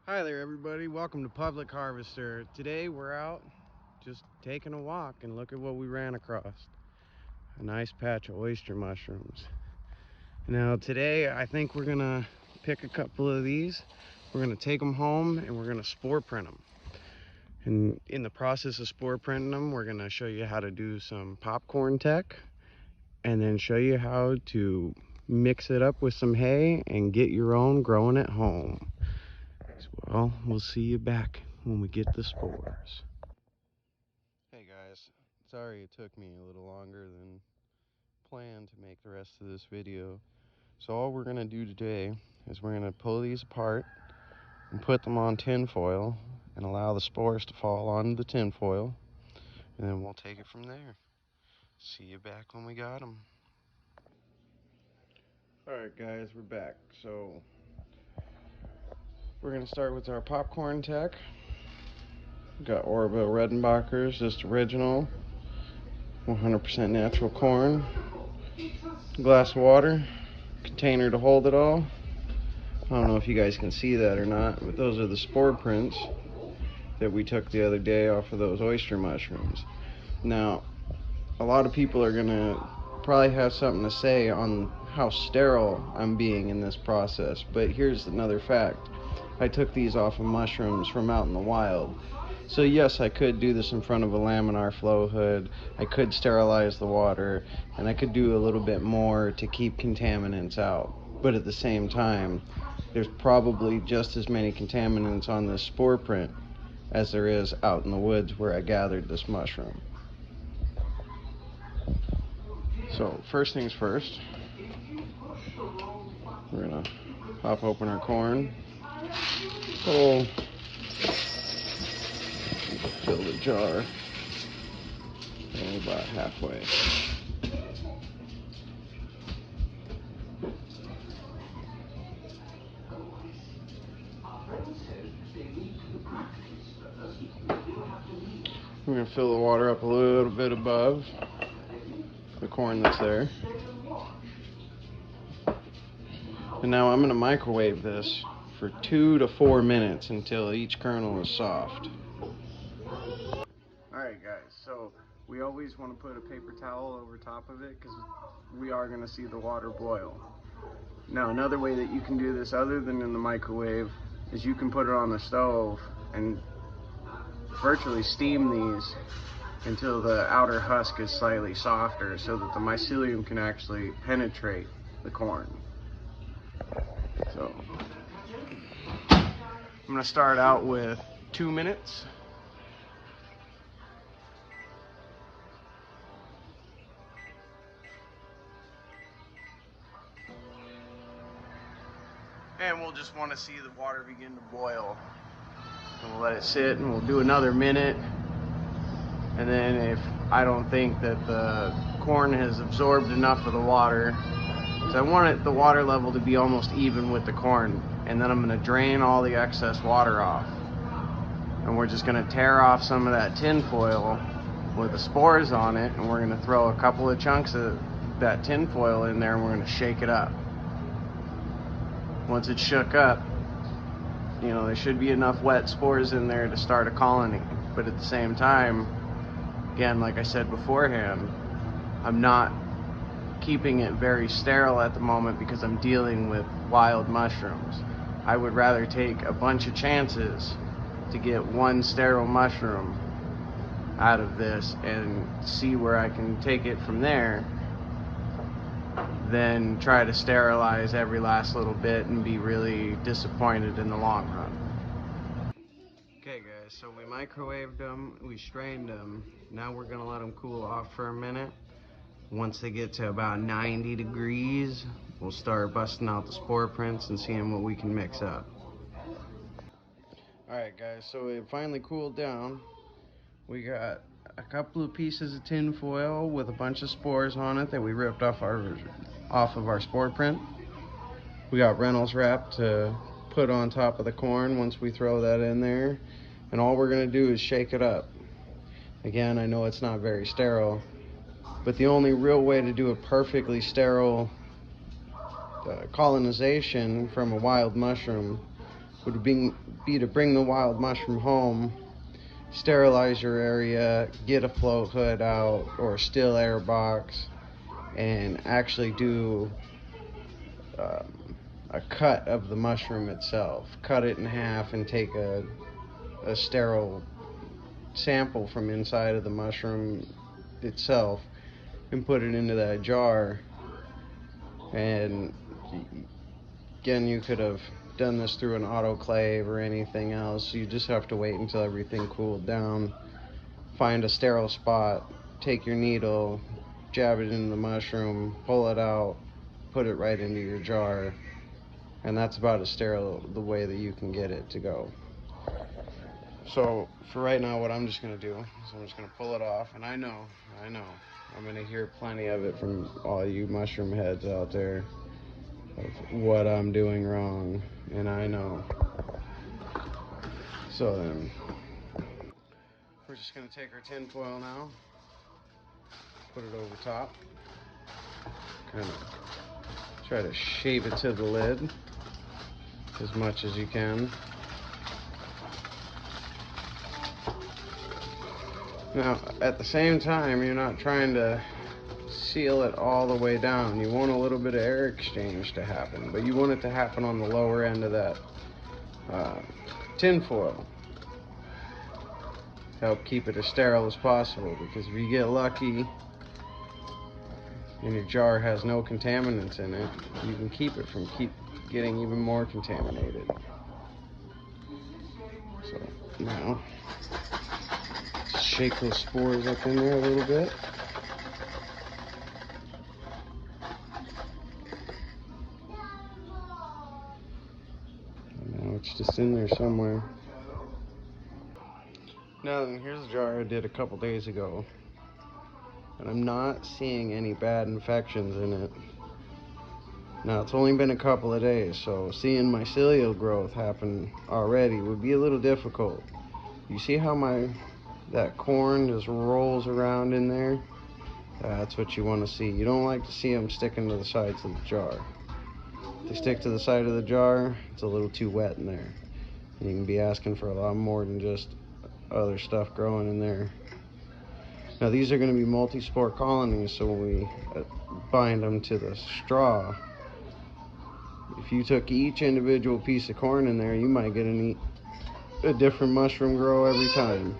Hi there everybody, welcome to Public Harvester. Today we're out just taking a walk and look at what we ran across. A nice patch of oyster mushrooms. Now today I think we're gonna pick a couple of these. We're gonna take them home and we're gonna spore print them. And in the process of spore printing them, we're gonna show you how to do some popcorn tech and then show you how to mix it up with some hay and get your own growing at home. Well, we'll see you back when we get the spores. Hey guys, sorry it took me a little longer than planned to make the rest of this video. So all we're gonna do today is we're gonna pull these apart and put them on tin foil and allow the spores to fall onto the tin foil, and then we'll take it from there. See you back when we got them. Alright guys, we're back. So we're gonna start with our popcorn tech. We got Orville Redenbacher's, just original, 100% natural corn, glass of water, container to hold it all. I don't know if you guys can see that or not, but those are the spore prints that we took the other day off of those oyster mushrooms. Now, a lot of people are gonna probably have something to say on how sterile I'm being in this process, but here's another fact. I took these off of mushrooms from out in the wild. So yes, I could do this in front of a laminar flow hood, I could sterilize the water, and I could do a little bit more to keep contaminants out. But at the same time, there's probably just as many contaminants on this spore print as there is out in the woods where I gathered this mushroom. So first things first, we're gonna pop open our corn. Oh, fill the jar about halfway. We're gonna fill the water up a little bit above the corn that's there. And now I'm gonna microwave this for 2 to 4 minutes until each kernel is soft. Alright guys, so we always want to put a paper towel over top of it because we are going to see the water boil. Now another way that you can do this other than in the microwave is you can put it on the stove and virtually steam these until the outer husk is slightly softer so that the mycelium can actually penetrate the corn. So I'm going to start out with 2 minutes. And we'll just want to see the water begin to boil. And we'll let it sit and we'll do another minute. And then if I don't think that the corn has absorbed enough of the water, so I want the water level to be almost even with the corn. And then I'm going to drain all the excess water off. And we're just going to tear off some of that tin foil with the spores on it. And we're going to throw a couple of chunks of that tin foil in there and we're going to shake it up. Once it's shook up, you know, there should be enough wet spores in there to start a colony. But at the same time, again, like I said beforehand, I'm not keeping it very sterile at the moment because I'm dealing with wild mushrooms. I would rather take a bunch of chances to get one sterile mushroom out of this and see where I can take it from there, then try to sterilize every last little bit and be really disappointed in the long run. Okay guys, so we microwaved them, we strained them. Now we're gonna let them cool off for a minute. Once they get to about 90 degrees, we'll start busting out the spore prints and seeing what we can mix up. Alright guys, so it finally cooled down. We got a couple of pieces of tin foil with a bunch of spores on it that we ripped off of our spore print. We got Reynolds wrap to put on top of the corn once we throw that in there. And all we're gonna do is shake it up. Again, I know it's not very sterile, but the only real way to do a perfectly sterile colonization from a wild mushroom be to bring the wild mushroom home, sterilize your area, get a float hood out or a still air box, and actually do a cut of the mushroom itself. Cut it in half and take a sterile sample from inside of the mushroom itself and put it into that jar. And again, you could have done this through an autoclave or anything else. You just have to wait until everything cooled down, find a sterile spot, take your needle, jab it into the mushroom, pull it out, put it right into your jar, and that's about as sterile the way that you can get it to go. So for right now, what I'm just going to do is I'm just going to pull it off. And I know I'm going to hear plenty of it from all you mushroom heads out there of what I'm doing wrong, and I know. So then we're just going to take our tin foil now, put it over top, kind of try to shape it to the lid as much as you can. Now, at the same time, you're not trying to seal it all the way down. You want a little bit of air exchange to happen, but you want it to happen on the lower end of that tin foil. Help keep it as sterile as possible, because if you get lucky and your jar has no contaminants in it, you can keep it from getting even more contaminated. So now, shake those spores up in there a little bit. And now it's just in there somewhere. Now then, here's a jar I did a couple days ago, and I'm not seeing any bad infections in it. Now, it's only been a couple of days, so seeing mycelial growth happen already would be a little difficult. You see how that corn just rolls around in there? That's what you want to see. You don't like to see them sticking to the sides of the jar. If they stick to the side of the jar, it's a little too wet in there. And you can be asking for a lot more than just other stuff growing in there. Now, these are going to be multi-spore colonies, so when we bind them to the straw, if you took each individual piece of corn in there, you might get a different mushroom grow every time.